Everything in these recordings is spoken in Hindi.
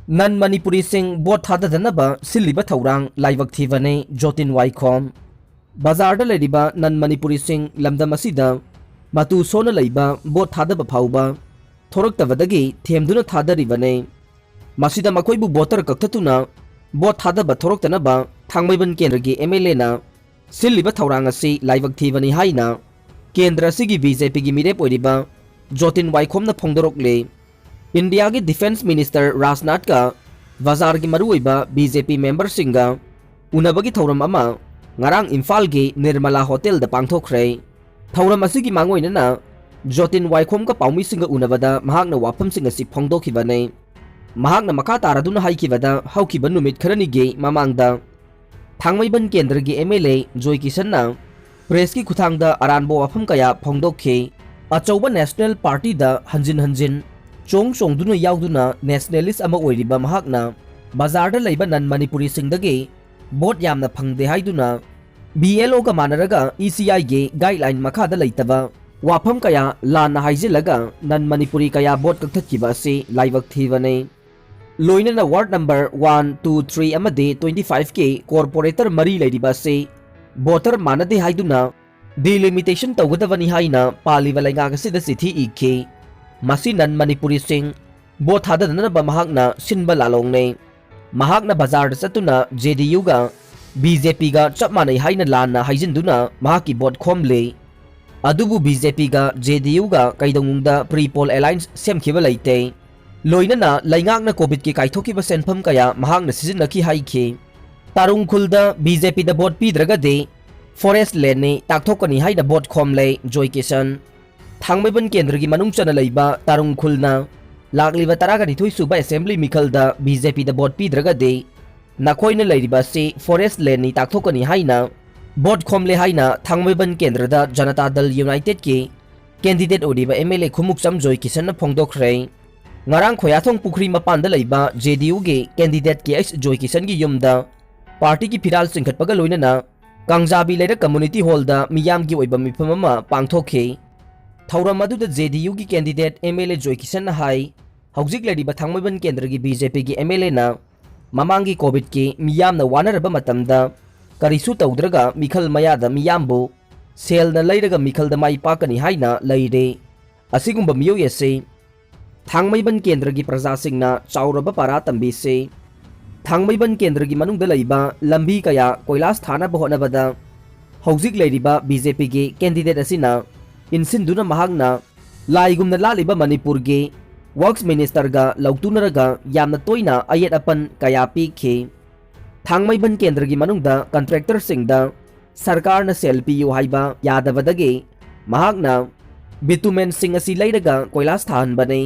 Non-Manipuri sing bot Thadadanaba Silliba Thourang Laibak Thibani Jotin Waikhom Bazar da Ladiba Non-Manipuri sing Lamdamasida Matu Sona Laiba bot Thadaba Pauba Thorak Tavadagi Thiamduna Thadari Masida Makoibu Botar Kaktatuna bot Thadaba Thorak Tanaba Thangmayban Kendragi MLA Silliba Thourang asi Laibak Thibani Haina Kendra Sigi BJP gi Mirep Oiriba Jotin Waikhom na Phongdorokle India के डिफेंस मिनिस्टर राजनाथ का बाजार की मरुइबा बीजेपी मेंबर सिंगा उनबगी थौरम अमा ngarang इम्फाल के निर्मला होटल द पांगथोखरे थौरम असि मांगोइनना जोतिन वाइखोम का पाउमी सिंगा उनबदा महागना वाफम सिंगा सि फोंगदोखिबने महागना मखा तारादुना हाइखिबदा हौखिबा नुमित खरनी गे ममांगदा थांगमैबन केंद्र के एमएलए जोय किशनना प्रेस की खुथांगदा अरानबो वाफम कया फोंगदोखे अचौबा नेशनल पार्टी दा हंजिन चोंग चोंगदुना यावदुना नेशनलिस्ट अमा ओइरिबा महाकना बाजार लैबा नन-मणिपुरी सिंगदगे बोट यामना फंगदे हाइदुना बीएलओ का मानरगा ईसीआई गे गाइडलाइन मखादा लैतबा वाफम कया लाना हाइजिलगा नन-मणिपुरी कया बोट कक्थकिबा से लाइबक थीबने लोइनना वार्ड नंबर 1 2 3 अमदे 25 के कॉर्पोरेटर मरी लैरिबा से बोटर मानदे हाइदुना डिलिमिटेशन तौगदबनी हाइना पालिबा लैंगागसिदा सिथि इखे मसी नन-मणिपुरी सिंह बो थाददनबा महागना सिनबा लालोंगने महागना बाजार चतुना जेडीयू गा बीजेपी गा चप मानै हाइना लाना हाइजिनदुना महाकी बोट खोमले अदुबु बीजेपी गा जेडीयू गा कैदंगुंगदा प्रीपोल अलायंस सेमखिबा लैते लोइनना लैंगांगना कोविड की काइथोकिबा सेनफम कया महागना सिजिनखि हाइखे तारुंगखुलदा बीजेपी दा बोट पीद्रगदे फॉरेस्ट लैंड ने ताकथोकनी हाइना बोट खोमले जोय किशन थांगमैबन केंद्र की मनुंग चना लैबा तारुंगखुलना लागलिबा तरागनिथोय सुबा असेंबली मिखलदा बीजेपी दा बोट पीद्रगदे नखोइना लैरिबा से फॉरेस्ट लैंड नि ताकथोकनी हाइना बोट खोमले हाइना थांगमैबन केंद्र दा जनता दल यूनाइटेड के कैंडिडेट ओडिबा एमएलए खुमुक्सम जोय Kishan फोंगदोखरे ngarang khoyathong Pukhri मपानदा लैबा JDU के कैंडिडेट के एस जोय किशन की युमदा पार्टी की फिराल सिंखटपगा लोइनना कांगजाबी लेरा कम्युनिटी हॉल दा मियाम की ओइबा मिफममा पांगथोखे थौरम अदुदा जेडीयू की कैंडिडेट एमएलए जोय किशन हाई हौजिक लैरिबा थांगमैबन केंद्र की बीजेपी की एमएलए ना ममांगी कोविड की मियाम ना वानरबा मतमदा करिसु तौद्रगा मिखल मयादा मियामबो सेल ना लैरगा मिखल दा माई पाकनी हाइना लैरे असिगुंबा मियो यसे थांगमैबन केंद्र की प्रजा सिंगना चाउरबा पारा तंबी से थांगमैबन केंद्र की मनुंगदा लैबा लंबी कया कोइलास थाना बहोनबदा हौजिक लैरिबा बीजेपी की कैंडिडेट असिना इनसिंदुना महागना लाइगुमना लालिबा मणिपुर के वर्क्स मिनिस्टर गा लौतुनरगा यामना तोइना अयेट अपन कया पीखे थांगमैबन केंद्र की मनुंगदा कॉन्ट्रैक्टर सिंगदा सरकार न सेल पियु हाइबा यादवदगे महागना बिटुमेन सिंग असि लैरगा कोइलास थाहनबने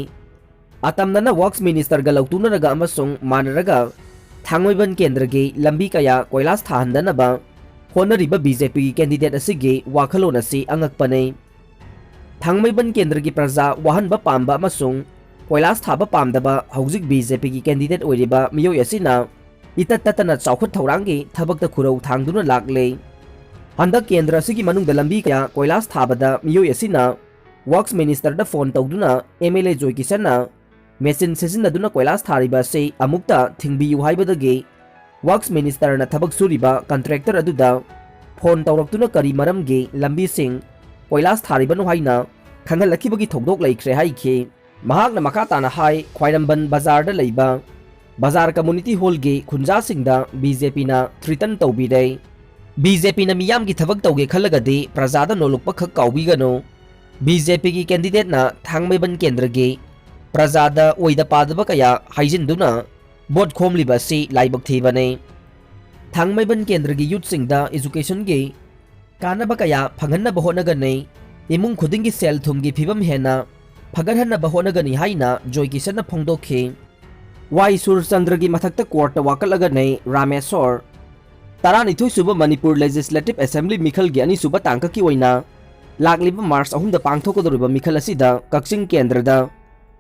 अतमना वर्क्स मिनिस्टर गा लौतुनरगा अमसुंग मानरगा थांगमैबन केंद्र के लंबी कया कोइलास थाहनदनबा होनरिबा बीजेपी कैंडिडेट असिगे वाखलोन असि अंगकपने थांगमैबन केंद्र की प्रजा वाहनबा पामबा अमसुंग कोइलास थाबा पामदबा हौजिक बीजेपी की कैंडिडेट ओइरिबा मियोय असिना इतत ततना चौखट थौरांगी थबकता खुरौ थांगदुना लागले हंदक केंद्र असिगी मनुंगदा लंबी कया कोइलास थाबदा मियोय असिना वर्क्स मिनिस्टर दा फोन तौदुना एमएलए जोय किशनना मेसिन सिजिनदुना कोइलास थारिबा से अमुक्ता थिंगबियु हाइबदगे वर्क्स मिनिस्टर ना थबक सुरिबा कॉन्ट्रैक्टर अदुदा फोन तौरक्तुना करी मरमगे लंबी सिंह कोइलास थारिबनो हाइना खंगलखिबगी थौदोक लैख्रे हाइखे महागना मखाताना हाई ख्वाइरंबन बाजार दा लैबा बाजार कम्युनिटी हॉल गे खुंजा सिंगदा बीजेपी ना थ्रिटन तौबिरे बीजेपी ना मियाम की थबक तौगे खलगदे प्रजादा नोलुकपा खक काउबिगनो बीजेपी की कैंडिडेट ना थांगमैबन केंद्र गे प्रजादा ओइदा पादबा कया हाइजिनदुना बोट खोमलिबा से लाइबक थीबने थांगमैबन केंद्र की यूथ सिंगदा एजुकेशन गे कानबा कया फंगनबा होनगने इमुंग खुदिंगी सेल थुमगी फिबम हेना फगनहनबा होनगनी हाइना जोय किशनना फोंगदोखे वाई सूरचंद्र की मथक्ता कोर्ट वाकलगने रामेश्वर तरानिथोय सुबा मणिपुर लेजिस्लेटिव असेंबली मिखल गे अनि सुबा तांका की ओइना लागलिबा मार्च 3 दा पांगथोकदोरिबा मिखल असिदा कक्सिंग केंद्रदा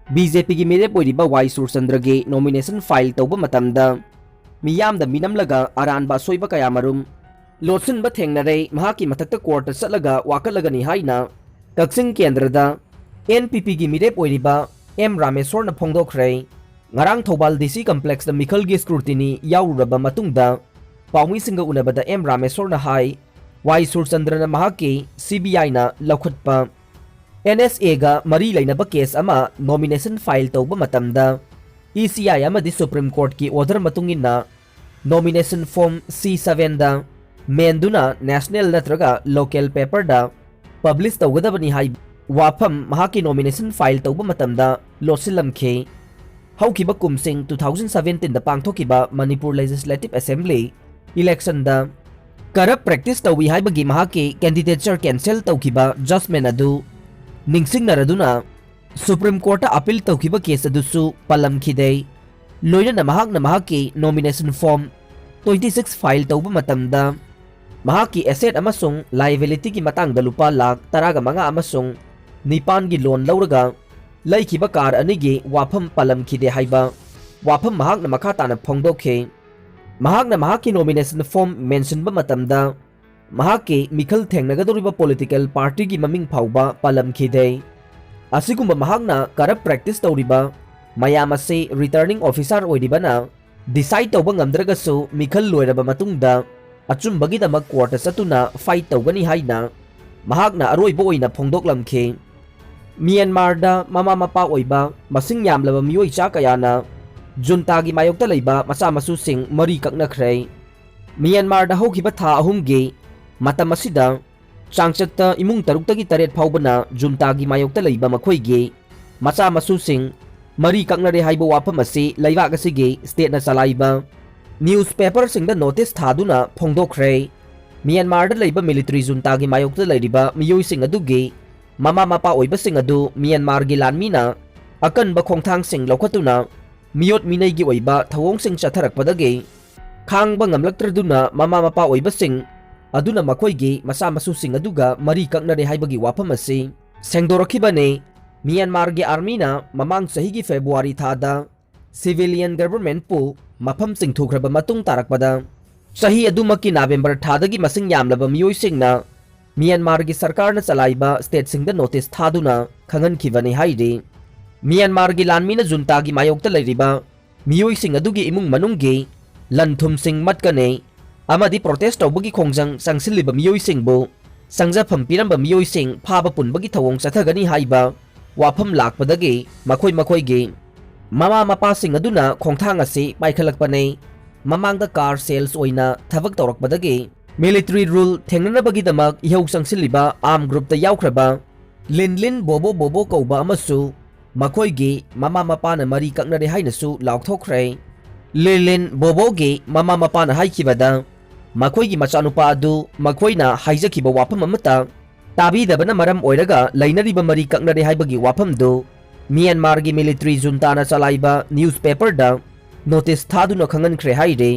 बीजेपी की मेरे पोइरिबा वाई सूरचंद्र गे नॉमिनेशन फाइल तौबा मतमदा मियामदा मिनमलगा अरानबा सोइबा कया मरुम लोटसिनबा थेंगनरे महाकी मथक्ता कोर्ट चलगा वाकलगनी हाइना कक्सिंग केंद्रदा एनपीपी की मिरेप ओइरिबा एम रामेश्वर न फोंगदोखरे ngarang Thobal DC complex da Mikhal gi scrutiny yauraba matungda paumi singa unabada M Rameswar na hai Y Surchandra na mahaki CBI na laukhatpa NSA ga mari lainaba case ama nomination file tawba matamda ECI amadi Supreme Court ki order matungin na nomination form C7 da menduna national natraga local paper da publish tawgadabani hai wafam mahaki nomination file tawba matamda losilamkhe haukiba kumsing 2017 da pangthokiba Manipur Legislative Assembly election da corrupt practice tawi haibagi mahaki candidature cancel tawkiba judgment adu ningsing naraduna Supreme Court appeal tawkiba case adusu palamkhide loina na mahaki nomination form 26 file tawba matamda mahaki asset amasung liability ki matangda lupa lakh taraga mga amasung nipan gi loan lauraga laikiba kar anigi wafam palamkhide haiba wafam mahak na makata na phongdokhe mahak na mahaki nomination form mention ba matamda mahaki mikhal thengnagadoriba political party gi maming phauba palamkhide asigumba mahak na corrupt practice tawriba mayam ase returning officer oidibana decide tawba ngamdragasu mikhal loiraba matungda achumbagi damak court satuna fight tawgani haina mahak na aroiba oina phongdoklamkhe Myanmar da mama mapa oiba masing yamlaba miyoi cha kayana junta gi mayokta leiba macha masu sing mari kakna khrei Myanmar da hokiba tha ahumgi matam asida changchakta imung tarukta gi taret phaubana junta gi mayokta leiba makhoi gi macha masu sing mari kakna re haiba wapam asi Laibak asigi state na salaiba newspaper sing da notice thaduna phongdokhrei Myanmar da leiba military junta gi mayokta leiriba miyoi sing adugi mama mapa oiba sing adu Myanmar gi lanmi na akan ba khongthang sing lokhatuna miyot minai gi oiba thawong sing chatharak padagi khang ba ngamlaktraduna mama mapa oiba sing aduna makhoi gi masa masu sing aduga mari kakna re haibagi wafam asi sengdorakhibane Myanmar gi army na mamang sahi gi February thada civilian government pu mafam sing thukraba matung tarakpada sahi adumaki November thada gi masing yamlaba miyoi sing na Myanmar gi sarkar na chalaiba state sing da notice thaduna khangan khibani haidi Myanmar gi lanmi na junta gi mayokta leiriba miyoi sing adugi imung manunggi lanthum sing matkane amadi protest tawbagi khongjang sangsilliba miyoi sing bu sangja phampiramba miyoi sing phaba punbagi thawong chathagani haiba wafam lakpadagi makhoi gi mama mapa sing aduna khongthang asi paikhalakpane mamangda car sales oina thabak tawrakpadagi military rule thengnanabagi damak ihau sangsilliba arm group ta yaukraba linlin bobo kauba amasu makhoi gi mama mapa na mari kaknare hainasu laukthokhrei linlin bobo gi mama mapa na haikibada makhoi gi machanupa adu makhoina haijakhiba wafam amata tabidabana maram oiraga lainariba mari kaknare haibagi wafam do Myanmar gi military junta na chalaiba newspaper da notice thaduna khangan khre haire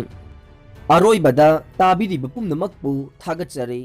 aroibada tabiriba pumnamakpu thagatjare